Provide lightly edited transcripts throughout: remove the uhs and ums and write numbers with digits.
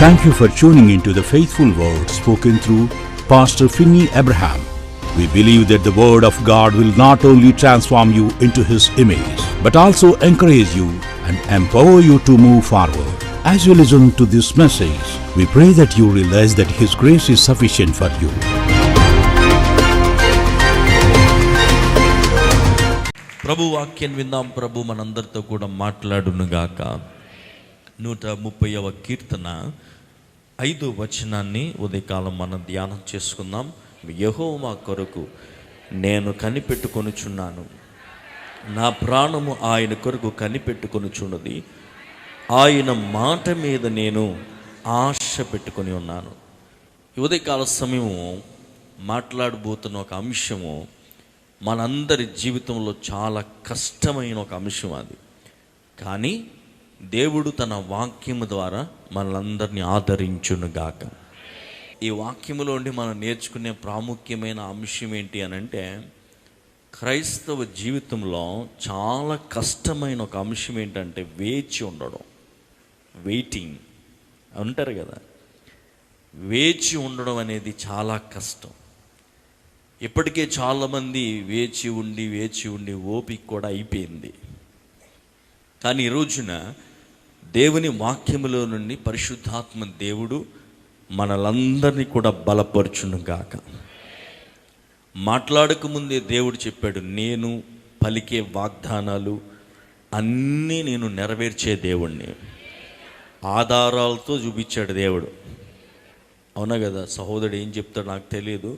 Thank you for tuning into the faithful word spoken through Pastor Finney Abraham. We believe that the word of God will not only transform you into His image, but also encourage you and empower you to move forward. As you listen to this message, we pray that you realize that His grace is sufficient for you. ప్రభు వాక్యం విందాం. ప్రభు మనందరితో కూడా మాట్లాడునుగాక. 130వ కీర్తన 5వ వచనాన్ని ఉదయకాలం మనం ధ్యానం చేసుకుందాం. యెహోవా కొరకు నేను కనిపెట్టుకొనుచున్నాను, నా ప్రాణము ఆయన కొరకు కనిపెట్టుకొనుచున్నది, ఆయన మాట మీద నేను ఆశ పెట్టుకొని ఉన్నాను. ఉదయకాల సమయము మాట్లాడబోతున్న ఒక అంశము మనందరి జీవితంలో చాలా కష్టమైన ఒక అంశం అది. కానీ దేవుడు తన వాక్యము ద్వారా మనలందరినీ ఆదరించునుగాక. ఈ వాక్యములో ఉండి మనం నేర్చుకునే ప్రాముఖ్యమైన అంశం ఏంటి అని అంటే, క్రైస్తవ జీవితంలో చాలా కష్టమైన ఒక అంశం ఏంటంటే వేచి ఉండడం. వెయిటింగ్ అంటారు కదా, వేచి ఉండడం అనేది చాలా కష్టం. ఇప్పటికే చాలామంది వేచి ఉండి ఓపిక కూడా అయిపోయింది. కానీ ఈ రోజున దేవుని వాక్యములో నుండి పరిశుద్ధాత్మ దేవుడు మనలందరినీ కూడా బలపరచునుగాక. మాట్లాడకముందే దేవుడు చెప్పాడు, నేను పలికే వాగ్దానాలు అన్నీ నేను నెరవేర్చే దేవుణ్ణి. ఆధారాలతో చూపించాడు దేవుడు. అవునా కదా? సహోదరుడు ఏం చెప్తాడు నాకు తెలియదు.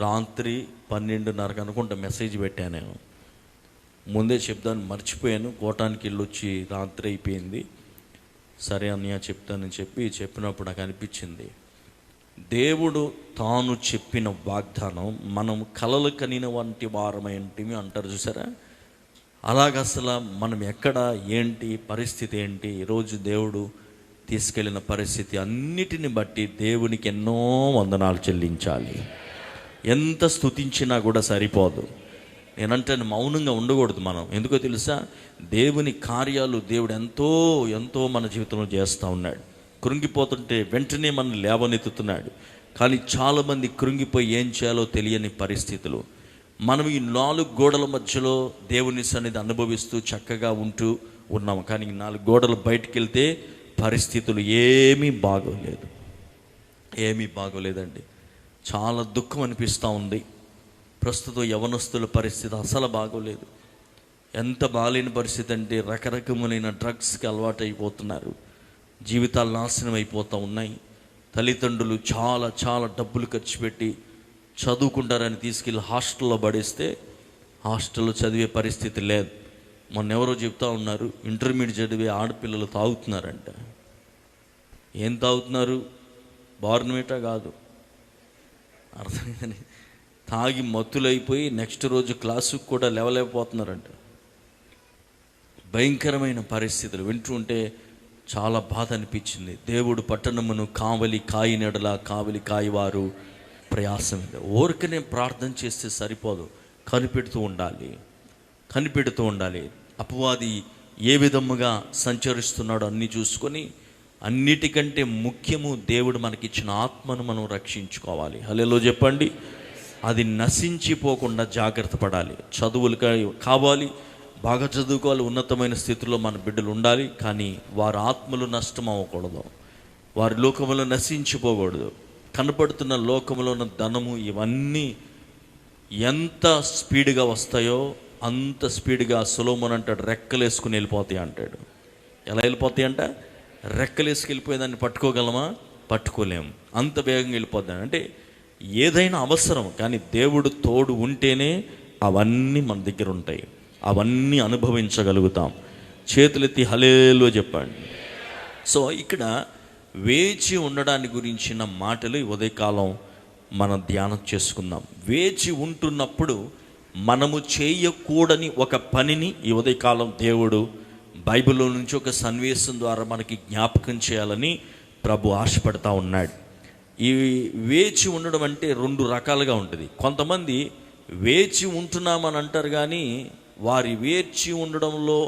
రాత్రి 12:30 అనుకుంటా మెసేజ్ పెట్టాను. నేను ముందే చెప్తాను, మర్చిపోయాను. కోటానికి వెళ్ళొచ్చి రాత్రి అయిపోయింది. సరే అన్నయ్య చెప్తానని చెప్పినప్పుడు నాకు అనిపించింది, దేవుడు తాను చెప్పిన వాగ్దానం మనం కలలు కనిన వంటి వారమేంటివి అంటారు చూసారా? అలాగ అసలు మనం ఎక్కడ ఏంటి పరిస్థితి ఏంటి, ఈరోజు దేవుడు తీసుకెళ్ళిన పరిస్థితి అన్నిటిని బట్టి దేవునికి ఎన్నో వందనాలు చెల్లించాలి. ఎంత స్తుతించినా కూడా సరిపోదు. నేనంటే మౌనంగా ఉండకూడదు మనం. ఎందుకో తెలుసా? దేవుని కార్యాలు దేవుడు ఎంతో ఎంతో మన జీవితంలో చేస్తూ ఉన్నాడు. కృంగిపోతుంటే వెంటనే మనల్ని లేవనెత్తుతున్నాడు. కానీ చాలామంది కృంగిపోయి ఏం చేయాలో తెలియని పరిస్థితులు. మనం ఈ 4 గోడల మధ్యలో దేవుని సన్నిధి అనుభవిస్తూ చక్కగా ఉంటూ ఉన్నాము. కానీ ఈ 4 గోడలు బయటికి వెళ్తే పరిస్థితులు ఏమీ బాగోలేదండి. చాలా దుఃఖం అనిపిస్తూ ఉంది. ప్రస్తుతం యవనస్తుల పరిస్థితి అసలు బాగోలేదు. ఎంత బాగాలేని పరిస్థితి అంటే, రకరకములైన డ్రగ్స్కి అలవాటు అయిపోతున్నారు. జీవితాలు నాశనం అయిపోతూ ఉన్నాయి. తల్లిదండ్రులు చాలా చాలా డబ్బులు ఖర్చు పెట్టి చదువుకుంటారని తీసుకెళ్ళి హాస్టల్లో పడేస్తే హాస్టల్లో చదివే పరిస్థితి లేదు. మొన్న ఎవరో చెప్తా ఉన్నారు, ఇంటర్మీడియట్ చదివే ఆడపిల్లలు తాగుతున్నారంట. ఏం తాగుతున్నారు? బార్న్విటా కాదు, అర్థమైందని తాగి మత్తులైపోయి నెక్స్ట్ రోజు క్లాసుకు కూడా లేవలేకపోతున్నారంట. భయంకరమైన పరిస్థితులు వింటుంటే చాలా బాధ అనిపించింది. దేవుడు పట్టణమును కావలి కాయినెడల కావలి కాయవారు ప్రయాసం. ఊరికనే ప్రార్థన చేస్తే సరిపోదు, కనిపెడుతూ ఉండాలి. అపవాది ఏ విధముగా సంచరిస్తున్నాడో అన్నీ చూసుకొని, అన్నిటికంటే ముఖ్యము దేవుడు మనకిచ్చిన ఆత్మను మనం రక్షించుకోవాలి. హల్లెలూయా చెప్పండి. అది నశించిపోకుండా జాగ్రత్త పడాలి. చదువులు కావాలి, బాగా చదువుకోవాలి, ఉన్నతమైన స్థితిలో మన బిడ్డలు ఉండాలి. కానీ వారి ఆత్మలు నష్టం అవ్వకూడదు, వారి లోకములో నశించిపోకూడదు. కనపడుతున్న లోకములో ఉన్న ధనము ఇవన్నీ ఎంత స్పీడ్గా వస్తాయో అంత స్పీడ్గా సొలొమోను అంటాడు, రెక్కలేసుకుని వెళ్ళిపోతాయి అంటాడు. ఎలా వెళ్ళిపోతాయి అంట? రెక్కలేసుకెళ్ళిపోయేదాన్ని పట్టుకోగలమా? పట్టుకోలేము. అంత వేగంగా వెళ్ళిపోద్దాం. అంటే ఏదైనా అవసరం, కానీ దేవుడు తోడు ఉంటేనే అవన్నీ మన దగ్గర ఉంటాయి, అవన్నీ అనుభవించగలుగుతాం. చేతులెత్తి హల్లెలూయా చెప్పండి. సో ఇక్కడ వేచి ఉండడాన్ని గురించిన మాటలు ఉదయకాలం మనం ధ్యానం చేసుకుందాం. వేచి ఉంటున్నప్పుడు మనము చేయకూడని ఒక పనిని ఈ ఉదయకాలం దేవుడు బైబిల్లో నుంచి ఒక సన్నివేశం ద్వారా మనకి జ్ఞాపకం చేయాలని ప్రభు ఆశపడతా ఉన్నాడు. ఈ వేచి ఉండడం అంటే 2 రకాలుగా ఉంటుంది. కొంతమంది వేచి ఉంటున్నామని అంటారు, కానీ వారి వేచి ఉండడంలో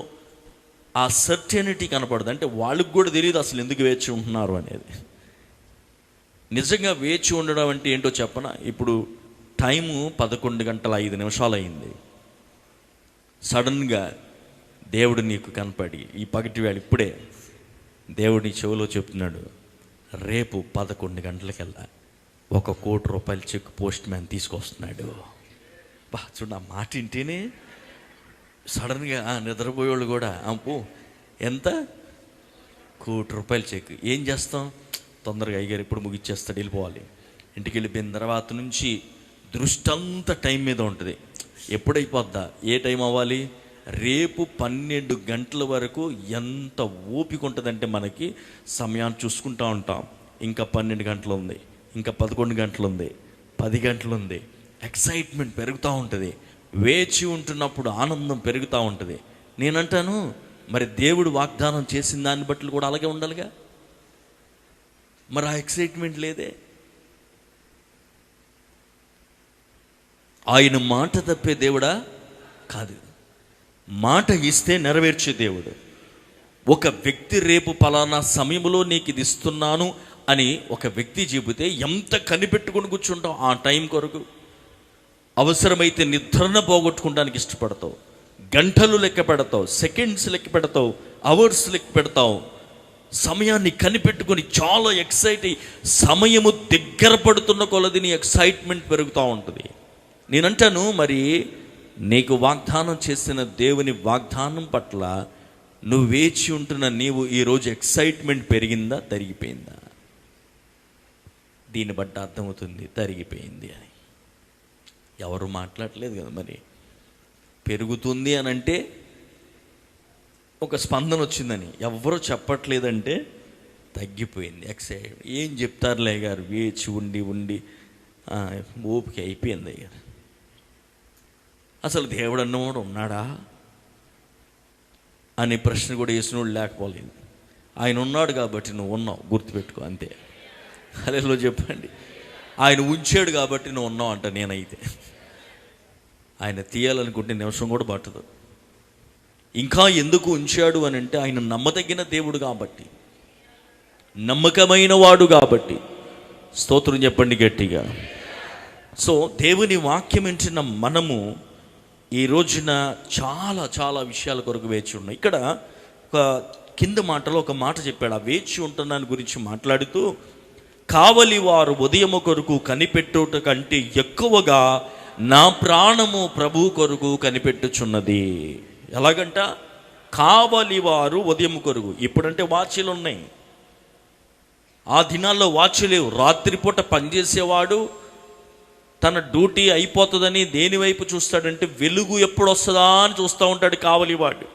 ఆ సర్టెనిటీ కనపడదు. అంటే వాళ్ళకి కూడా తెలియదు అసలు ఎందుకు వేచి ఉంటున్నారు అనేది. నిజంగా వేచి ఉండడం అంటే ఏంటో చెప్పనా? ఇప్పుడు టైము 11:05 అయింది. సడన్గా దేవుడు నీకు కనపడి ఈ పగటి వేళ ఇప్పుడే దేవుడు నీ చెవిలో చెప్తున్నాడు, రేపు 11 గంటలకల్లా 1 కోటి రూపాయల చెక్ పోస్ట్ మ్యాన్ తీసుకొస్తున్నాడు. చూడు, ఆ మాట వింటేనే సడన్గా నిద్రపోయేవాళ్ళు కూడా అప్పు ఎంత 1 కోటి రూపాయల చెక్. ఏం చేస్తాం? తొందరగా అయ్యారు ఇప్పుడు ముగిచ్చేస్తాడు, వెళ్ళిపోవాలి. ఇంటికి వెళ్ళిపోయిన తర్వాత నుంచి దృష్టి అంతా టైం మీద ఉంటుంది. ఎప్పుడైపోద్దా? ఏ టైం అవ్వాలి? రేపు 12 గంటల వరకు ఎంత ఓపిక ఉంటుందంటే మనకి సమయాన్ని చూసుకుంటూ ఉంటాం. ఇంకా 12 గంటలు ఉంది, ఇంకా 11 గంటలు ఉంది, 10 గంటలు ఉంది. ఎక్సైట్మెంట్ పెరుగుతూ ఉంటుంది. వేచి ఉంటున్నప్పుడు ఆనందం పెరుగుతూ ఉంటుంది. నేనంటాను, మరి దేవుడు వాగ్దానం చేసిన దాన్ని బట్టి కూడా అలాగే ఉండాలిగా. మరి ఆ ఎక్సైట్మెంట్ లేదే. ఆయన మాట తప్పే దేవుడా కాదు, మాట ఇస్తే నెరవేర్చే దేవుడు. ఒక వ్యక్తి రేపు పలానా సమయంలో నీకు ఇది ఇస్తున్నాను అని ఒక వ్యక్తి చెబితే ఎంత కనిపెట్టుకుని కూర్చుంటావు ఆ టైం కొరకు. అవసరమైతే నిద్రను పోగొట్టుకోవడానికి ఇష్టపడతావు, గంటలు లెక్క పెడతావు, సెకండ్స్ లెక్క పెడతావు, అవర్స్ లెక్క పెడతావు. సమయాన్ని కనిపెట్టుకొని చాలా ఎక్సైట్ అయ్యి సమయము దగ్గర పడుతున్న కొలది నీ ఎక్సైట్మెంట్ పెరుగుతూ ఉంటుంది. నేనంటాను, మరి నీకు వాగ్దానం చేసిన దేవుని వాగ్దానం పట్ల నువ్వు వేచి ఉంటున్న నీవు ఈరోజు ఎక్సైట్మెంట్ పెరిగిందా, తరిగిపోయిందా? దీన్ని బట్టి అర్థమవుతుంది తరిగిపోయింది అని. ఎవరు మాట్లాడలేదు కదా. మరి పెరుగుతుంది అని అంటే ఒక స్పందన వచ్చిందని, ఎవరు చెప్పట్లేదంటే తగ్గిపోయింది ఎక్సైట్. ఏం చెప్తారులే గారు, వేచి ఉండి ఉండి ఓపిక అయిపోయింది అయ్యారు. అసలు దేవుడు అన్నవాడు ఉన్నాడా అనే ప్రశ్న కూడా వేసినోడు లేకపోలేదు. ఆయన ఉన్నాడు కాబట్టి నువ్వు ఉన్నావు, గుర్తుపెట్టుకో, అంతే. హల్లెలూయా చెప్పండి. ఆయన ఉంచాడు కాబట్టి నువ్వు ఉన్నావు అంట. నేనైతే ఆయన తీయాలనుకుంటే నిమిషం కూడా పట్టదు. ఇంకా ఎందుకు ఉంచాడు అని అంటే ఆయన నమ్మదగిన దేవుడు కాబట్టి, నమ్మకమైన వాడు కాబట్టి. స్తోత్రం చెప్పండి గట్టిగా. సో దేవుని వాక్యం వింటున్న మనము ఈ రోజున చాలా చాలా విషయాల కొరకు వేచి ఉన్నాయి. ఇక్కడ ఒక కింద మాటలో ఒక మాట చెప్పాడు. ఆ వేచి ఉంటున్నాను గురించి మాట్లాడుతూ, కావలి వారు ఉదయము కొరకు కనిపెట్టుట కంటే ఎక్కువగా నా ప్రాణము ప్రభు కొరకు కనిపెట్టుచున్నది. ఎలాగంట? కావలి వారు ఉదయం కొరకు. ఇప్పుడంటే వాచ్లు ఉన్నాయి, ఆ దినాల్లో వాచ్ లేవు. రాత్రిపూట పనిచేసేవాడు తన డ్యూటీ అయిపోతుందని దేని వైపు చూస్తాడంటే వెలుగు ఎప్పుడు వస్తుందా అని చూస్తూ ఉంటాడు కావలివాడు.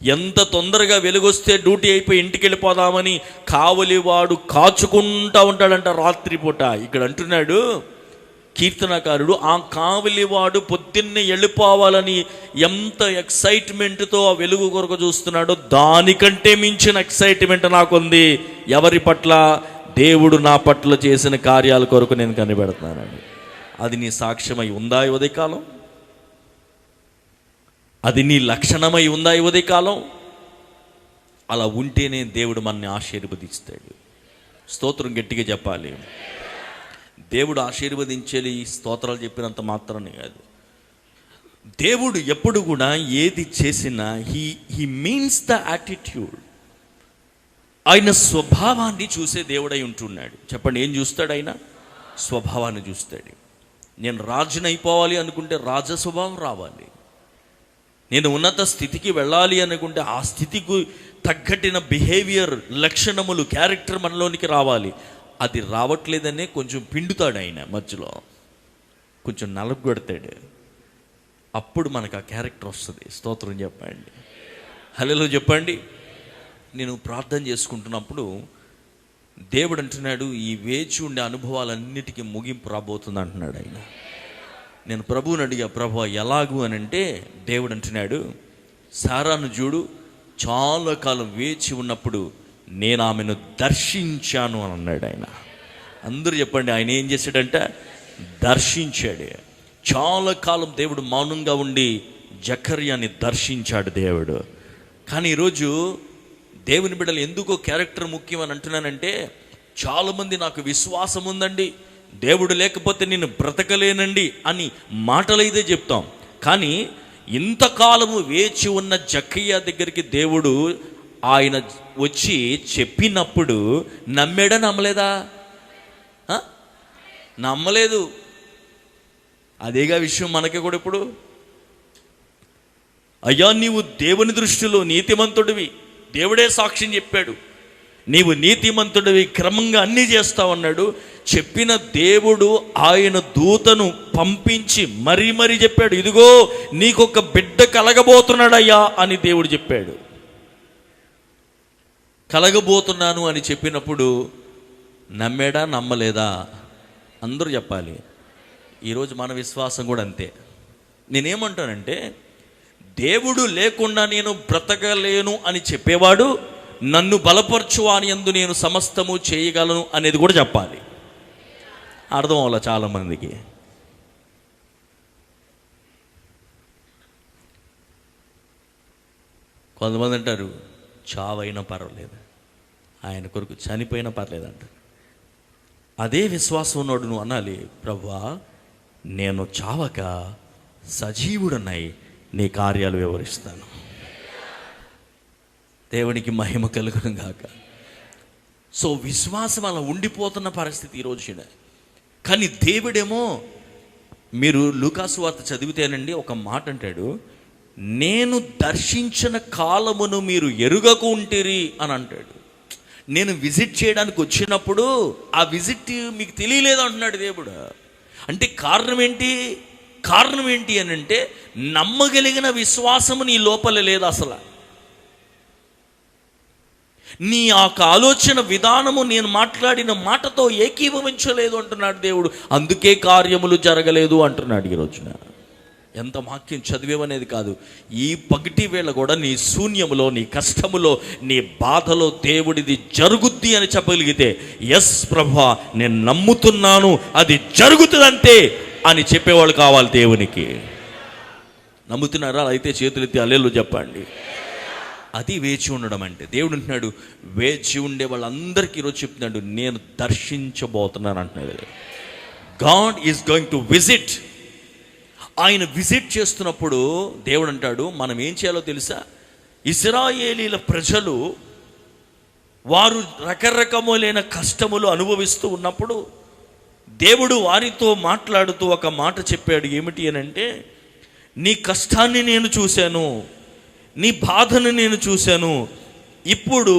ఎంత తొందరగా వెలుగు వస్తే డ్యూటీ అయిపోయి ఇంటికి వెళ్ళిపోదామని కావలివాడు కాచుకుంటూ ఉంటాడంట రాత్రిపూట. ఇక్కడ అంటున్నాడు కీర్తనకారుడు, ఆ కావలివాడు పొద్దున్నే వెళ్ళిపోవాలని ఎంత ఎక్సైట్మెంట్తో ఆ వెలుగు కొరకు చూస్తున్నాడో దానికంటే మించిన ఎక్సైట్మెంట్ నాకుంది. ఎవరి పట్ల? దేవుడు నా పట్ల చేసిన కార్యాల కొరకు నేను కనిపెడుతున్నానండి. అది నీ సాక్ష్యమై ఉందా ఈ ఉదయకాలం? అది నీ లక్షణమై ఉందా ఈ ఉదయకాలం? అలా ఉంటేనే దేవుడు మనల్ని ఆశీర్వదిస్తాడు. స్తోత్రం గట్టిగా చెప్పాలి. దేవుడు ఆశీర్వదించేది స్తోత్రాలు చెప్పినంత మాత్రమే కాదు. దేవుడు ఎప్పుడు కూడా ఏది చేసినా హీ మీన్స్ ద యాటిట్యూడ్. ఆయన స్వభావాన్ని చూసే దేవుడై ఉంటున్నాడు. చెప్పండి, ఏం చూస్తాడు ఆయన? స్వభావాన్ని చూస్తాడు. నేను రాజుని అయిపోవాలి అనుకుంటే రాజ స్వభావం రావాలి. నేను ఉన్నత స్థితికి వెళ్ళాలి అనుకుంటే ఆ స్థితికి తగ్గట్టిన బిహేవియర్, లక్షణములు, క్యారెక్టర్ మనలోనికి రావాలి. అది రావట్లేదనే కొంచెం పిండుతాడు ఆయన, మధ్యలో కొంచెం నలగొడతాడు. అప్పుడు మనకు ఆ క్యారెక్టర్ వస్తుంది. స్తోత్రం చెప్పండి, హల్లెలూయా చెప్పండి. నేను ప్రార్థన చేసుకుంటున్నప్పుడు దేవుడు అంటున్నాడు, ఈ వేచి ఉండే అనుభవాలన్నిటికీ ముగింపు రాబోతుంది అంటున్నాడు ఆయన. నేను ప్రభువుని అడిగా, ప్రభు ఎలాగూ అని అంటే దేవుడు అంటున్నాడు, సారాను చూడు, చాలా కాలం వేచి ఉన్నప్పుడు నేను ఆమెను దర్శించాను అని అన్నాడు ఆయన. అందరూ చెప్పండి, ఆయన ఏం చేశాడంట? దర్శించాడు. చాలా కాలం దేవుడు మౌనంగా ఉండి జకర్యాని దర్శించాడు దేవుడు. కానీ ఈరోజు దేవుని బిడ్డలు ఎందుకో క్యారెక్టర్ ముఖ్యం అని అంటున్నానంటే, చాలామంది నాకు విశ్వాసం ఉందండి, దేవుడు లేకపోతే నేను బ్రతకలేనండి అని మాటలైతే చెప్తాం. కానీ ఇంతకాలము వేచి ఉన్న జక్కయ్య దగ్గరికి దేవుడు ఆయన వచ్చి చెప్పినప్పుడు నమ్మాడా నమ్మలేదా? నమ్మలేదు. అదేగా విషయం మనకి కూడా. ఇప్పుడు అయ్యా నీవు దేవుని దృష్టిలో నీతిమంతుడివి, దేవుడే సాక్ష్యం చెప్పాడు, నీవు నీతిమంతుడివి, క్రమంగా అన్నీ చేస్తావన్నాడు. చెప్పిన దేవుడు ఆయన దూతను పంపించి మరీ చెప్పాడు, ఇదిగో నీకొక బిడ్డ కలగబోతున్నాడయ్యా అని దేవుడు చెప్పాడు. కలగబోతున్నాను అని చెప్పినప్పుడు నమ్మాడా నమ్మలేదా? అందరూ చెప్పాలి. ఈరోజు మన విశ్వాసం కూడా అంతే. నేనేమంటానంటే, దేవుడు లేకుండా నేను బ్రతకలేను అని చెప్పేవాడు నన్ను బలపరచు అని యందు నేను సమస్తము చేయగలను అనేది కూడా చెప్పాలి. అర్థం అవ్వాలి చాలామందికి. కొంతమంది అంటారు చావైనా పర్వాలేదు, ఆయన కొరకు చనిపోయినా పర్లేదు అంటారు. అదే విశ్వాసం ఉన్నాడు నువ్వు అనాలి, ప్రభువా నేను చావక సజీవుడనై నీ కార్యాలు వివరిస్తాను. దేవునికి మహిమ కలుగును గాక. సో విశ్వాసం అలా ఉండిపోతున్న పరిస్థితి ఈరోజు. కానీ దేవుడేమో, మీరు లూకాసు వార్త చదివితేనండి ఒక మాట అంటాడు, నేను దర్శించిన కాలమును మీరు ఎరుగకు ఉంటిరి అని అంటాడు. నేను విజిట్ చేయడానికి వచ్చినప్పుడు ఆ విజిట్ మీకు తెలియలేదు అంటున్నాడు దేవుడు. అంటే కారణం ఏంటి అని అంటే, నమ్మగలిగిన విశ్వాసము నీ లోపల లేదు అసలు. నీ యొక్క ఆలోచన విధానము నేను మాట్లాడిన మాటతో ఏకీభవించలేదు అంటున్నాడు దేవుడు. అందుకే కార్యములు జరగలేదు అంటున్నాడు ఈ రోజున. ఎంత వాక్యం చదివేవనేది కాదు, ఈ పగటి వేళ కూడా నీ శూన్యములో, నీ కష్టములో, నీ బాధలో దేవుడిది జరుగుద్ది అని చెప్పగలిగితే, ఎస్ ప్రభువా నేను నమ్ముతున్నాను అది జరుగుతుందంతే అని చెప్పేవాళ్ళు కావాలి దేవునికి. నమ్ముతున్నారా? అయితే చేతులెత్తి హల్లెలూయా చెప్పండి. అది వేచి ఉండడం అంటే. దేవుడు అంటున్నాడు, వేచి ఉండే వాళ్ళందరికీ ఈరోజు చెప్తున్నాడు, నేను దర్శించబోతున్నాను అంటున్నాడు. God is going to visit. ఆయన విజిట్ చేస్తున్నప్పుడు దేవుడు అంటాడు, మనం ఏం చేయాలో తెలుసా? ఇశ్రాయేలీల ప్రజలు వారు రకరకములైన కష్టములు అనుభవిస్తూ ఉన్నప్పుడు దేవుడు వారితో మాట్లాడుతూ ఒక మాట చెప్పాడు. ఏమిటి అని అంటే, నీ కష్టాన్ని నేను చూశాను, నీ బాధను నేను చూశాను, ఇప్పుడు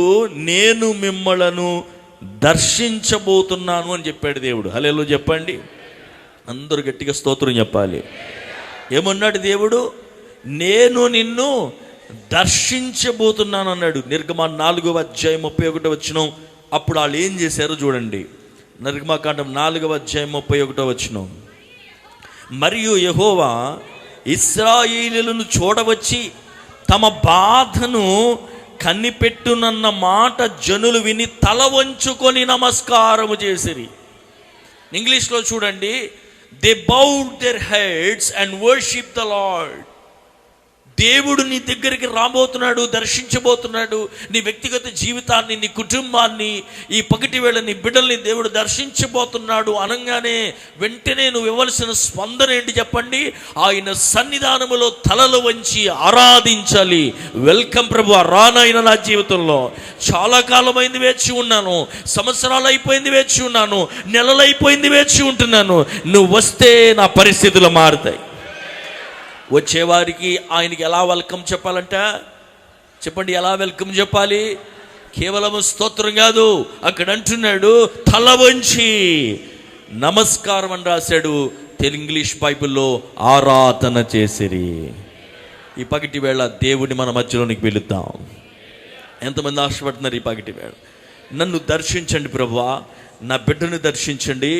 నేను మిమ్మలను దర్శించబోతున్నాను అని చెప్పాడు దేవుడు. హల్లెలూయా చెప్పండి. అందరూ గట్టిగా స్తోత్రం చెప్పాలి. ఏమన్నాడు దేవుడు? నేను నిన్ను దర్శించబోతున్నాను అన్నాడు. నిర్గమకాండం 4:31. అప్పుడు వాళ్ళు ఏం చేశారో చూడండి. నిర్గమకాండం 4:31. మరియు యెహోవా ఇశ్రాయేలీయులను చూడవచ్చి తమ బాధను కనిపెట్టునన్న మాట జనులు విని తల వంచుకొని నమస్కారము చేసిరి. ఇంగ్లీష్లో చూడండి, they bowed their heads and worshiped the Lord. దేవుడు నీ దగ్గరికి రాబోతున్నాడు, దర్శించబోతున్నాడు. నీ వ్యక్తిగత జీవితాన్ని, నీ కుటుంబాన్ని, ఈ పగటి వేళ నీ బిడ్డల్ని దేవుడు దర్శించబోతున్నాడు అనగానే వెంటనే నువ్వు ఇవ్వాల్సిన స్పందన ఏంటి చెప్పండి? ఆయన సన్నిధానములో తలలు వంచి ఆరాధించాలి. వెల్కమ్ ప్రభు, రానైనా నా జీవితంలో చాలా కాలమైంది వేచి ఉన్నాను, సంవత్సరాలు అయిపోయింది వేచి ఉన్నాను, నెలలు అయిపోయింది వేచి ఉంటున్నాను, నువ్వు వస్తే నా పరిస్థితులు మారుతాయి. వచ్చేవారికి ఆయనకి ఎలా వెల్కమ్ చెప్పాలంట చెప్పండి? ఎలా వెల్కమ్ చెప్పాలి? కేవలం స్తోత్రం కాదు, అక్కడ అంటున్నాడు తల వంచి నమస్కారం అని రాశాడు. ఇంగ్లీష్ బైబిల్లో ఆరాధన చేసిరి. ఈ పగటి వేళ దేవుడిని మన మధ్యలోనికి పిలుద్దాం. ఎంతమంది ఆశపడుతున్నారు ఈ పగటి వేళ? నన్ను దర్శించండి ప్రభువా, నా బిడ్డను దర్శించండి,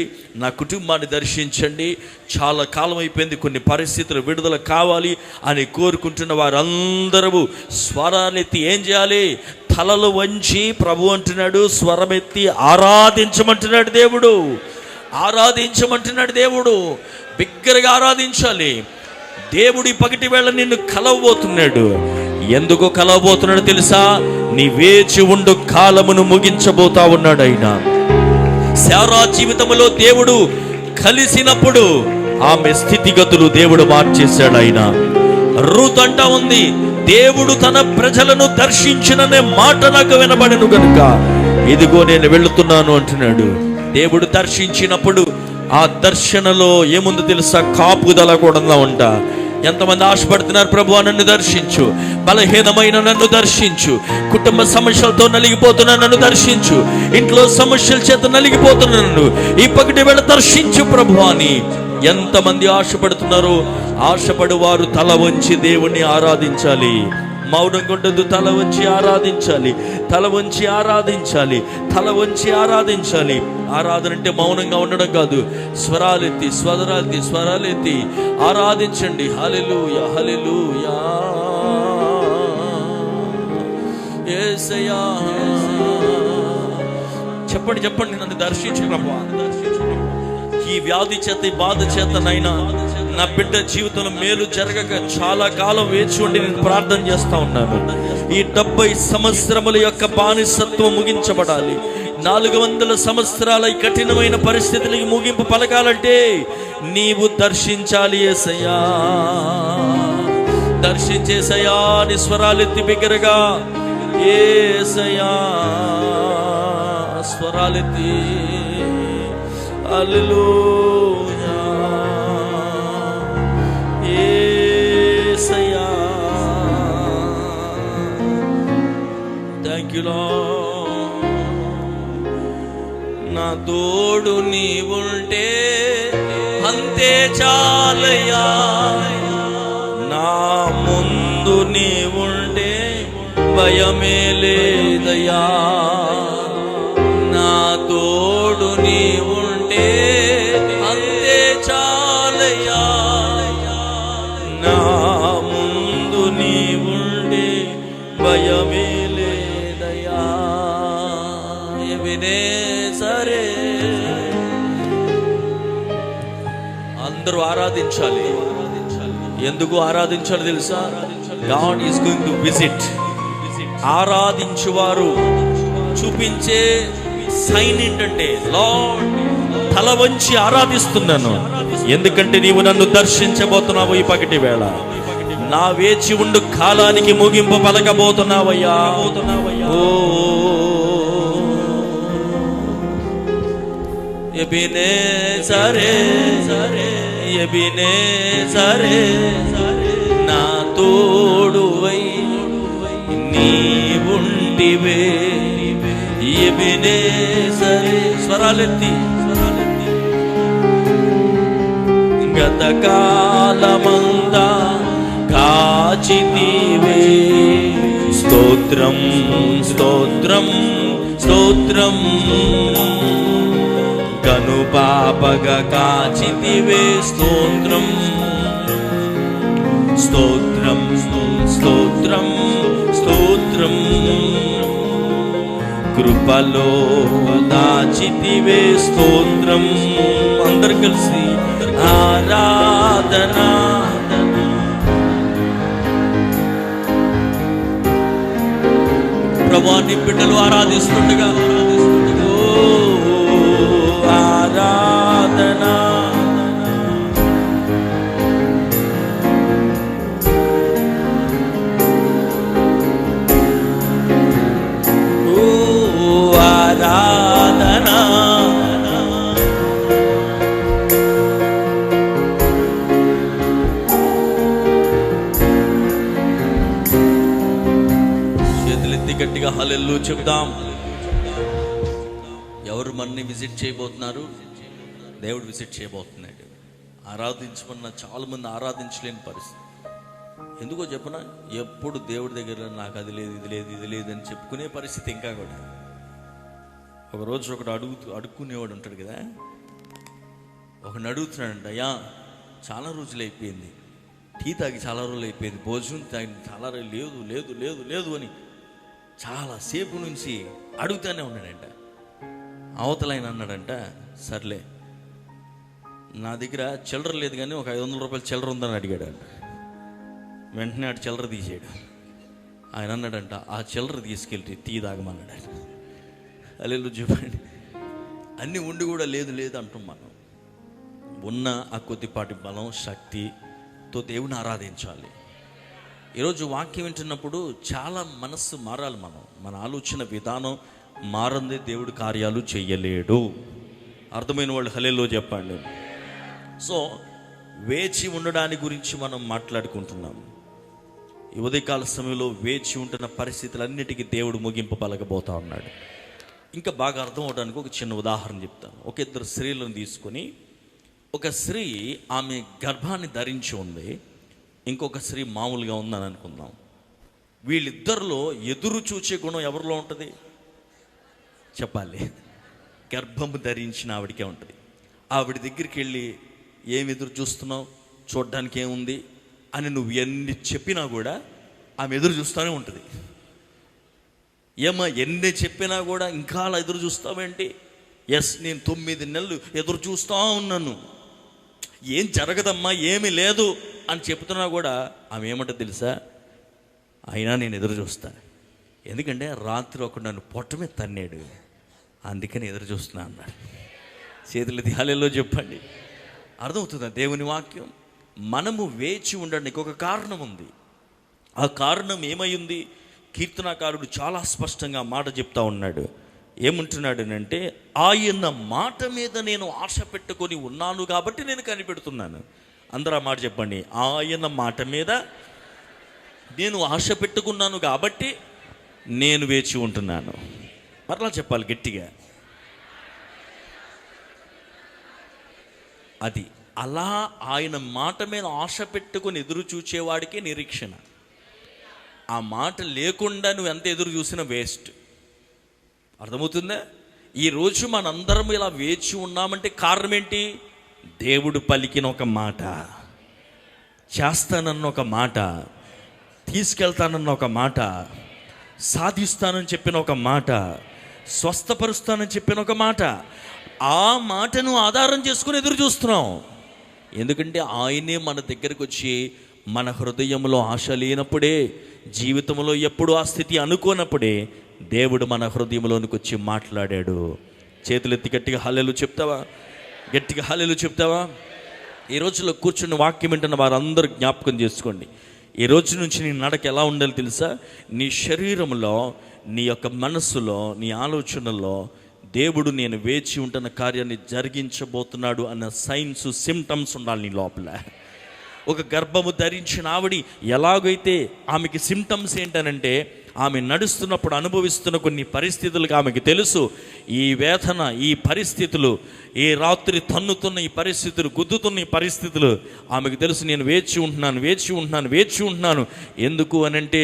నా కుటుంబాన్ని దర్శించండి, చాలా కాలం అయిపోయింది, కొన్ని పరిస్థితులు విడుదల కావాలి అని కోరుకుంటున్న వారందరూ స్వరాలెత్తి ఏం చేయాలి? తలలు వంచి ప్రభు అంటున్నాడు, స్వరమెత్తి ఆరాధించమంటున్నాడు దేవుడు. ఆరాధించమంటున్నాడు దేవుడు. బిగ్గరగా ఆరాధించాలి. దేవుడు ఈ పగటి వేళ నిన్ను కలవబోతున్నాడు. ఎందుకు కలవబోతున్నాడు తెలుసా? నీ వేచి ఉండు కాలమును ముగించబోతా ఉన్నాడు ఆయన. శారా జీవితంలో దేవుడు కలిసినప్పుడు ఆమె స్థితిగతులు దేవుడు మార్చేశాడు. ఆయన రూత్ అంటా ఉంది, దేవుడు తన ప్రజలను దర్శించిననే మాట నాకు వినబడను గనుక ఇదిగో నేను వెళుతున్నాను అంటున్నాడు. దేవుడు దర్శించినప్పుడు ఆ దర్శనలో ఏముందో తెలుసా? కాపుదల కూడా ఉంటా. ఎంతమంది ఆశపడుతున్నారు, ప్రభువా నన్ను దర్శించు, బలహీనమైన నన్ను దర్శించు, కుటుంబ సమస్యలతో నలిగిపోతున్నా నన్ను దర్శించు, ఇంట్లో సమస్యల చేత నలిగిపోతున్నా నన్ను ఈ పగటి వేళ దర్శించు ప్రభువా అని ఎంతమంది ఆశపడుతున్నారో, ఆశపడు వారు తల వంచి దేవుణ్ణి ఆరాధించాలి. మౌనంగా ఉండదు, తల వంచి ఆరాధించాలి, తల వంచి ఆరాధించాలి, తల వంచి ఆరాధించాలి. ఆరాధన అంటే మౌనంగా ఉండడం కాదు, స్వరాలెత్తి స్వరాలెత్తి ఆరాధించండి. హల్లెలూయా హల్లెలూయా యేసయ్యా. చెప్పండి, నన్ను దర్శించు ప్రభువా. ఈ వ్యాధి చేత, ఈ బాధ చేతనైనా నా బిడ్డ జీవితంలో మేలు జరగక చాలా కాలం వేచి ఉండి నేను ప్రార్థన చేస్తా ఉన్నాను. ఈ 70 సంవత్సరముల యొక్క బానిసత్వం ముగించబడాలి. 400 సంవత్సరాల ఈ కఠినమైన పరిస్థితులకి ముగింపు పలకాలంటే నీవు దర్శించాలి యేసయ్యా. దర్శించేసయ్యా నీ స్వరాలెత్తి బిగ్గరగా యేసయ్యా, స్వరాలెత్తి హల్లెలూయా యేసయ్యా. Thank you lord. నా తోడు నీవుంటే అంతే చాలయ్యా, నా ముందు నీవుంటే భయమే లేదయ్యా. నా తోడు నీవుంటే అంతే చాలయ్యా, నా ముందు నీవుంటే భయమే లేదయ్యా. ఎబెనేజరే. అందరూ ఆరాధించాలి. ఎందుకు ఆరాధించాలి తెలుసా? God is going to visit. ఆరాధించువారు చూపించే సైన్ ఏంటంటే, లార్డ్ తల వంచి ఆరాధిస్తున్నాను, ఎందుకంటే నీవు నన్ను దర్శించబోతున్నావు. ఈ పగటి వేళ నా వేచి ఉండు కాలానికి ముగింపు పలకబోతున్నావయ్యా. ఓ ఎబెనేజరే, ఎబెనేజరే, నా తోడువై నీవుంటివే. ఎబెనేజరే. స్వరాలెత్తి గతకాలమంతా కాచితివే. స్తోత్రం స్తోత్రం స్తోత్రం. కనుపాపగా కాచితివే. స్తోత్రం స్తోత్రం స్తోత్రం స్తోత్రం. కృపలో దాచితివే. స్తోత్రం. అందరు కలిసి ఆరాధన. ప్రభువా నీ బిడ్డలు ఆరాధిస్తుండగా ఆరాధన. ఆరాధన. చేతులెత్తి గట్టిగా హల్లెలూయా చెప్దాం. ఎవరు మనని విజిట్ చేయబోతున్నారు? దేవుడు విజిట్ చేయబోతున్నాడు. ఆరాధించమన్న చాలా మంది ఆరాధించలేని పరిస్థితి. ఎందుకో చెప్పనా? ఎప్పుడు దేవుడి దగ్గర నాకు అది లేదు, ఇది లేదు, ఇది లేదని చెప్పుకునే పరిస్థితి. ఇంకా కూడా ఒకరోజు ఒకడు అడుక్కునేవాడు ఉంటాడు కదా, ఒకడిని అడుగుతున్నాడంట, అయ్యా చాలా రోజులు అయిపోయింది, టీ తాగి చాలా రోజులు అయిపోయింది, భోజనం తాగి చాలా లేదు లేదు లేదు లేదు అని చాలాసేపు నుంచి అడుగుతానే ఉన్నాడంట. అవతలైన అన్నాడంట, సర్లే నా దగ్గర చిల్లర లేదు కానీ ఒక 500 రూపాయలు చిల్లర ఉందని అడిగాడంట. వెంటనే అటు చిల్లర తీసాడు. ఆయన అన్నాడంట, ఆ చిల్లర తీసుకెళ్ళి టీ తాగమన్నాడు. హల్లెలూయా చెప్పండి. అన్నీ ఉండి కూడా లేదు లేదు అంటాం మనం. ఉన్న ఆ కొద్దిపాటి బలం శక్తితో దేవుని ఆరాధించాలి. ఈరోజు వాక్యం వింటున్నప్పుడు చాలా మనస్సు మారాలి. మన ఆలోచన విధానం మారందే దేవుడు కార్యాలు చెయ్యలేడు. అర్థమైన వాళ్ళు హల్లెలూయా చెప్పండి. సో వేచి ఉండడాని గురించి మనం మాట్లాడుకుంటున్నాం. ఈ ఉదయకాల సమయంలో వేచి ఉంటున్న పరిస్థితులన్నిటికీ దేవుడు ముగింపు పలకబోతా ఉన్నాడు. ఇంకా బాగా అర్థం అవడానికి ఒక చిన్న ఉదాహరణ చెప్తాను. ఒక ఇద్దరు స్త్రీలను తీసుకొని, ఒక స్త్రీ ఆమె గర్భాన్ని ధరించి ఉంది, ఇంకొక స్త్రీ మామూలుగా ఉందని అనుకుందాం. వీళ్ళిద్దరిలో ఎదురు చూచే గుణం ఎవరిలో ఉంటుంది చెప్పాలి? గర్భము ధరించిన ఆవిడికే ఉంటుంది. ఆవిడ దగ్గరికి వెళ్ళి ఏం ఎదురు చూస్తున్నావు, చూడ్డానికి ఏముంది అని నువ్వు ఎన్ని చెప్పినా కూడా ఆమె ఎదురు చూస్తూనే ఉంటుంది. ఏమో ఎన్ని చెప్పినా కూడా ఇంకా అలా ఎదురు చూస్తావేంటి? ఎస్, నేను 9 నెలలు ఎదురు చూస్తూ ఉన్నాను, ఏం జరగదమ్మా, ఏమీ లేదు అని చెప్తున్నా కూడా ఆమె ఏమంటుంది తెలుసా? అయినా నేను ఎదురు చూస్తాను, ఎందుకంటే రాత్రి ఒకడు నన్ను పొట్ట మీద తన్నాడు, అందుకని ఎదురు చూస్తున్నా అన్నాడు. చేతులు హల్లెలూయా చెప్పండి. అర్థమవుతుందా దేవుని వాక్యం? మనము వేచి ఉండడానికి ఒక కారణం ఉంది. ఆ కారణం ఏమైంది? కీర్తనాకారుడు చాలా స్పష్టంగా మాట చెప్తా ఉన్నాడు. ఏమంటున్నాడు అంటే, ఆయన మాట మీద నేను ఆశ పెట్టుకొని ఉన్నాను కాబట్టి నేను కనిపెడుతున్నాను. అందరూ ఆ మాట చెప్పండి. ఆయన మాట మీద నేను ఆశ పెట్టుకున్నాను కాబట్టి నేను వేచి ఉంటున్నాను. మరలా చెప్పాలి గట్టిగా. అది అలా ఆయన మాట మీద ఆశ పెట్టుకొని ఎదురు చూచేవాడికే నిరీక్షణ. ఆ మాట లేకుండా నువ్వు ఎంత ఎదురు చూసినా వేస్ట్. అర్థమవుతుందా? ఈరోజు మనందరం ఇలా వేచి ఉన్నామంటే కారణం ఏంటి? దేవుడు పలికిన ఒక మాట, చేస్తానన్న ఒక మాట, తీసుకెళ్తానన్న ఒక మాట, సాధిస్తానని చెప్పిన ఒక మాట, స్వస్థపరుస్తానని చెప్పిన ఒక మాట, ఆ మాటను ఆధారం చేసుకుని ఎదురు చూస్తున్నాం. ఎందుకంటే ఆయనే మన దగ్గరకు వచ్చి మన హృదయంలో ఆశ లేనప్పుడే, జీవితంలో ఎప్పుడు ఆ స్థితి అనుకోనప్పుడే దేవుడు మన హృదయంలోనికి వచ్చి మాట్లాడాడు. చేతులెత్తి గట్టిగా హల్లెలూయా చెప్తావా? గట్టిగా హల్లెలూయా చెప్తావా? ఈ రోజుల్లో కూర్చుని వాక్యం వింటున్న వారందరూ జ్ఞాపకం చేసుకోండి. ఈ రోజు నుంచి నీ నడక ఎలా ఉండాలి తెలుసా? నీ శరీరంలో, నీ యొక్క మనస్సులో, నీ ఆలోచనలో దేవుడు నేను వేచి ఉంటున్న కార్యాన్ని జరిగించబోతున్నాడు అన్న సైన్స్, సిమ్టమ్స్ ఉండాలి నీ లోపల. ఒక గర్భము ధరించిన ఆవిడ ఎలాగైతే ఆమెకి సిమ్టమ్స్ ఏంటనంటే, ఆమె నడుస్తున్నప్పుడు అనుభవిస్తున్న కొన్ని పరిస్థితులకు ఆమెకి తెలుసు. ఈ వేదన, ఈ పరిస్థితులు, ఈ రాత్రి తన్నుతున్న ఈ పరిస్థితులు, గుద్దుతున్న ఈ పరిస్థితులు ఆమెకు తెలుసు. నేను వేచి ఉంటున్నాను. ఎందుకు అనంటే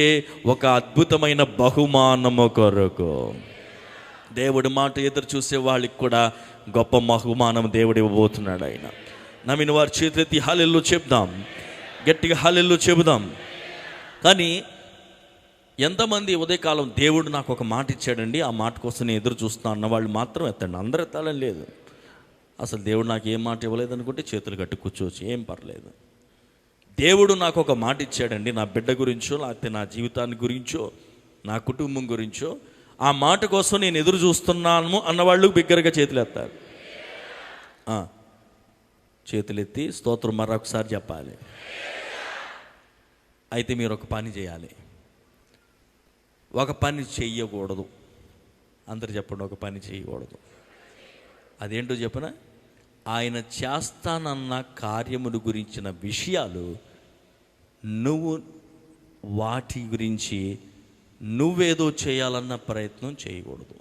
ఒక అద్భుతమైన బహుమానము కొరకు. దేవుడి మాట ఎదురు చూసే వాళ్ళకి కూడా గొప్ప బహుమానం దేవుడు ఇవ్వబోతున్నాడు. ఆయన నమ్మిన వారి చేతులెత్తి హల్లెలూయా చెప్దాం, గట్టిగా హల్లెలూయా చెబుదాం. కానీ ఎంతమంది ఉదయకాలం దేవుడు నాకు ఒక మాట ఇచ్చాడండి, ఆ మాట కోసం నేను ఎదురు చూస్తున్నా అన్న వాళ్ళు మాత్రం ఎత్తండి. అందరూ ఎత్తాలని లేదు. అసలు దేవుడు నాకు ఏం మాట ఇవ్వలేదు అనుకుంటే చేతులు కట్టి కూర్చోవచ్చు, ఏం పర్లేదు. దేవుడు నాకు ఒక మాట ఇచ్చాడండి, నా బిడ్డ గురించో, లేకపోతే నా జీవితాన్ని గురించో, నా కుటుంబం గురించో, ఆ మాట కోసం నేను ఎదురు చూస్తున్నాను అన్నవాళ్ళు బిగ్గరగా చేతులు ఎత్తారు. చేతులెత్తి స్తోత్రం మరొకసారి చెప్పాలి. అయితే మీరు ఒక పని చేయాలి. ఒక పని చెయ్యకూడదు. అందరు చెప్పండి, ఒక పని చేయకూడదు. అదేంటో చెప్పన? ఆయన చేస్తానన్న కార్యముల గురించిన విషయాలు నువ్వు వాటి గురించి నువ్వేదో చేయాలన్న ప్రయత్నం చేయకూడదు.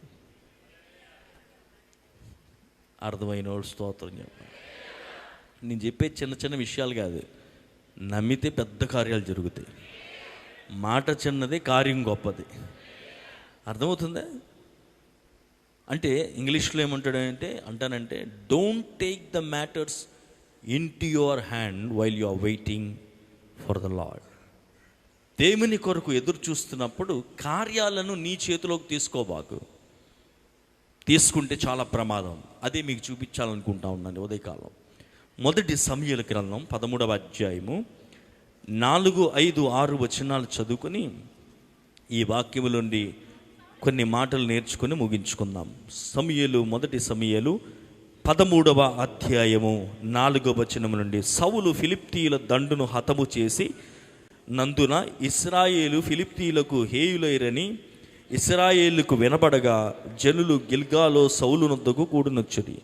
అర్థమైన స్తోత్రం చెప్పండి. నేను చెప్పే చిన్న చిన్న విషయాలు కాదు, నమ్మితే పెద్ద కార్యాలు జరుగుతాయి. మాట చిన్నది, కార్యం గొప్పది. అర్థమవుతుందా? అంటే ఇంగ్లీష్లో అంటానంటే don't take the matters into your hand while you are waiting for the lord. దేవుని కొరకు ఎదురు చూస్తున్నప్పుడు కార్యాలను నీ చేతిలోకి తీసుకోబాకు. తీసుకుంటే చాలా ప్రమాదం. అదే మీకు చూపించాలనుకుంటా ఉన్నాను ఉదయకాలం. 1 సమూయేలు గ్రంథం 13వ అధ్యాయము 4, 5, 6 వచనాలు చదువుకొని ఈ వాక్యము నుండి కొన్ని మాటలు నేర్చుకుని ముగించుకుందాం. మొదటి సమూయేలు 13వ అధ్యాయము 4వ వచనం నుండి. సౌలు ఫిలిష్తీయుల దండును హతము చేసి నందున ఇశ్రాయేలు ఫిలిష్తీయులకు హేయులైరని ఇశ్రాయేలుకు వినబడగా జనులు గిల్గాలో సౌలు నొద్దకు కూడినొచ్చిరి.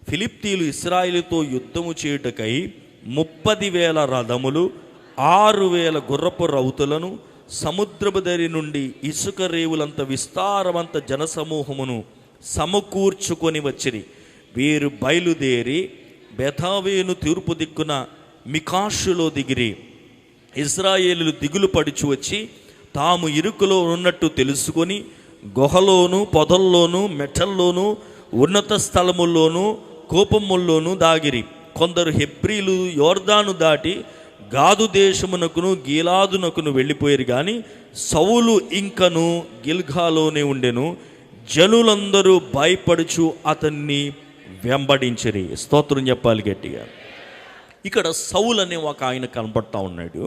ఫిలిష్తీయులు ఇశ్రాయేలుతో యుద్ధము చేయుటకై 30,000 రథములు 6,000 గుర్రపు రౌతులను సముద్రపు దరి నుండి ఇసుక రేవులంత విస్తారమంత జనసమూహమును సమకూర్చుకొని వచ్చిరి. వీరు బయలుదేరి బెతావేను తూర్పు దిక్కున మికాషులో దిగిరి. ఇశ్రాయేలులు దిగులు పడుచు వచ్చి తాము ఇరుకులో ఉన్నట్టు తెలుసుకొని గుహలోను పొదల్లోనూ మెట్టల్లోనూ ఉన్నత స్థలముల్లోనూ కోపముల్లోనూ దాగిరి. కొందరు హెబ్రీలు యోర్దాను దాటి గాదు దేశమునకును గీలాదునకును వెళ్ళిపోయారు, కానీ సౌలు ఇంకను గిల్గాలోనే ఉండెను. జనులందరూ భయపడుచు అతన్ని వెంబడించిరి. స్తోత్రం చెప్పాలి గట్టిగా. ఇక్కడ సౌలు అనే ఒక ఆయన కనపడతా ఉన్నాడు.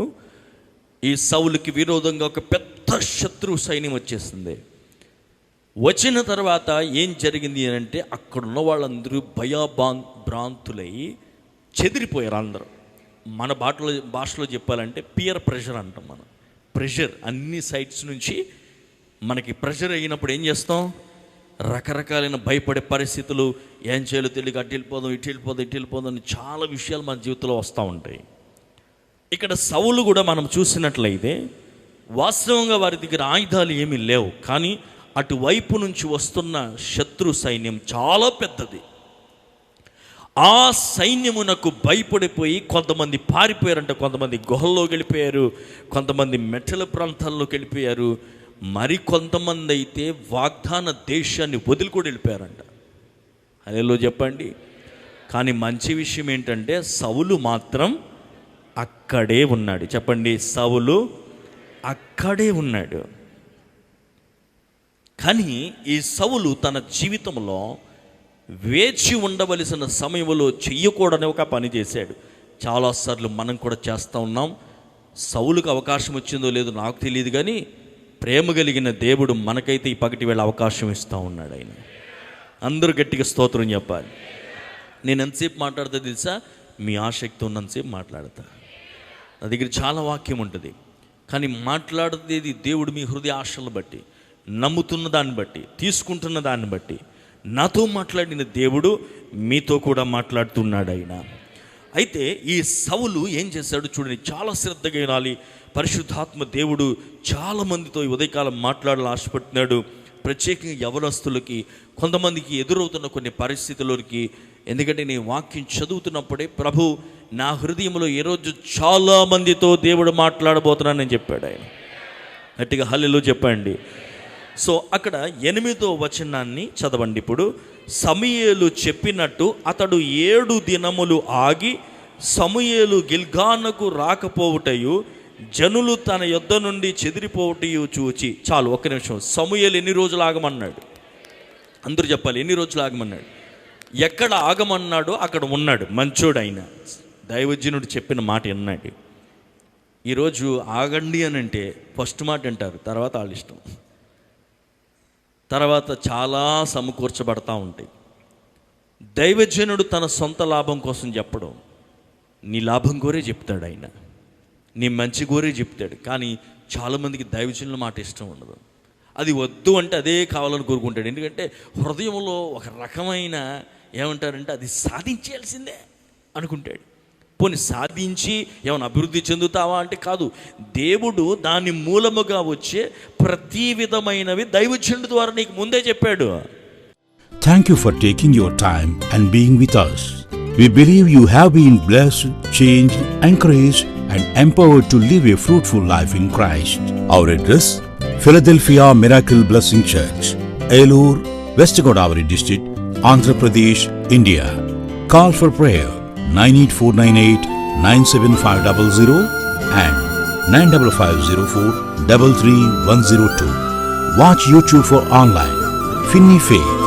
ఈ సౌలుకి విరోధంగా ఒక పెద్ద శత్రు సైన్యం వచ్చేసింది. వచ్చిన తర్వాత ఏం జరిగింది అంటే అక్కడున్న వాళ్ళందరూ భ్రాంతులై చెదిరిపోయారు అందరూ. మన భాషలో చెప్పాలంటే పియర్ ప్రెషర్ అంటాం మనం. ప్రెషర్ అన్ని సైడ్స్ నుంచి మనకి ప్రెషర్ అయినప్పుడు ఏం చేస్తాం, రకరకాలైన భయపడే పరిస్థితులు, ఏం చేయాలో తెలియక అటు వెళ్ళిపోదాం ఇటు వెళ్ళిపోదాం అని చాలా విషయాలు మన జీవితంలో వస్తూ ఉంటాయి. ఇక్కడ సౌలు కూడా మనం చూసినట్లయితే వాస్తవంగా వారి దగ్గర ఆయుధాలు ఏమీ లేవు, కానీ అటువైపు నుంచి వస్తున్న శత్రు సైన్యం చాలా పెద్దది. ఆ సైన్యమునకు భయపడిపోయి కొంతమంది పారిపోయారంట, కొంతమంది గుహల్లోకి వెళ్ళిపోయారు, కొంతమంది మెట్టల ప్రాంతాల్లోకి వెళ్ళిపోయారు, మరి కొంతమంది అయితే వాగ్దాన దేశాన్ని వదిలి కూడా వెళ్ళిపోయారంట. హల్లెలూయా చెప్పండి. కానీ మంచి విషయం ఏంటంటే సౌలు మాత్రం అక్కడే ఉన్నాడు. చెప్పండి, సౌలు అక్కడే ఉన్నాడు. కానీ ఈ సౌలు తన జీవితంలో వేచి ఉండవలసిన సమయంలో చెయ్యకూడని ఒక పని చేశాడు. చాలాసార్లు మనం కూడా చేస్తూ ఉన్నాం. సౌలుకు అవకాశం వచ్చిందో లేదో నాకు తెలియదు, కానీ ప్రేమ కలిగిన దేవుడు మనకైతే ఈ పగటి వేళ అవకాశం ఇస్తూ ఉన్నాడు. ఆయన అందరూ గట్టిగా స్తోత్రం చెప్పాలి. నేను ఎంతసేపు మాట్లాడతా తెలుసా? మీ ఆసక్తి ఉన్నంతసేపు మాట్లాడతా. నా దగ్గర చాలా వాక్యం ఉంటుంది, కానీ మాట్లాడేది దేవుడు మీ హృదయ ఆశలను బట్టి, నమ్ముతున్న దాన్ని బట్టి, తీసుకుంటున్న దాన్ని బట్టి. నాతో మాట్లాడిన దేవుడు మీతో కూడా మాట్లాడుతున్నాడు ఆయన. అయితే ఈ సౌలు ఏం చేశాడు చూడండి, చాలా శ్రద్ధగా వినాలి. పరిశుద్ధాత్మ దేవుడు చాలామందితో ఈ ఉదయకాలం మాట్లాడాలని ఆశపడుతున్నాడు. ప్రత్యేకంగా యవనస్తులకి, కొంతమందికి ఎదురవుతున్న కొన్ని పరిస్థితులకి. ఎందుకంటే నేను వాక్యం చదువుతున్నప్పుడే ప్రభు నా హృదయంలో ఈరోజు చాలామందితో దేవుడు మాట్లాడబోతున్నానని చెప్పాడు ఆయన. గట్టిగా హల్లెలూయా చెప్పండి. సో అక్కడ 8వ వచనాన్ని చదవండి. ఇప్పుడు సమూయేలు చెప్పినట్టు అతడు 7 దినములు ఆగి సమూయేలు గిల్గానుకు రాకపోవుటయు జనులు తన యొద్ద నుండి చెదిరిపోవటయు చూచి. చాలు, ఒక్క నిమిషం. సమూయేలు ఎన్ని రోజులు ఆగమన్నాడు? అందరూ చెప్పాలి, ఎన్ని రోజులు ఆగమన్నాడు? ఎక్కడ ఆగమన్నాడో అక్కడ ఉన్నాడు. మంచోడైన దైవజనుడు చెప్పిన మాట విన్నాడు. ఈరోజు ఆగండి అని అంటే ఫస్ట్ మాట అంటారు, తర్వాత వాళ్ళ ఇష్టం, తర్వాత చాలా సమకూర్చబడతా ఉంటాయి. దైవజనుడు తన సొంత లాభం కోసం చెప్పడం, నీ లాభం కోరే చెప్తాడు ఆయన, నీ మంచి కోరే చెప్తాడు. కానీ చాలామందికి దైవజనుల మాట ఇష్టం ఉండదు. అది వద్దు అంటే అదే కావాలని కోరుకుంటాడు. ఎందుకంటే హృదయంలో ఒక రకమైన ఏమంటారంటే అది సాధించాల్సిందే అనుకుంటాడు. పోనీ సాధించి ఏమైనా అభివృద్ధి చెందుతావా అంటే కాదు. దేవుడు దాని మూలముగా వచ్చే ప్రతి విధమైనవి దైవజనుడి ద్వారా నీకు ముందే చెప్పాడు. Thank you for taking your time and being with us. We believe you have been blessed, changed, encouraged, and empowered to live a fruitful life in Christ. Our address: Philadelphia Miracle Blessing Church, Elur, West Godavari District, Andhra Pradesh, India. Call for prayer 98498-97500 and 95504-33102. Watch YouTube for online. Finney Faith.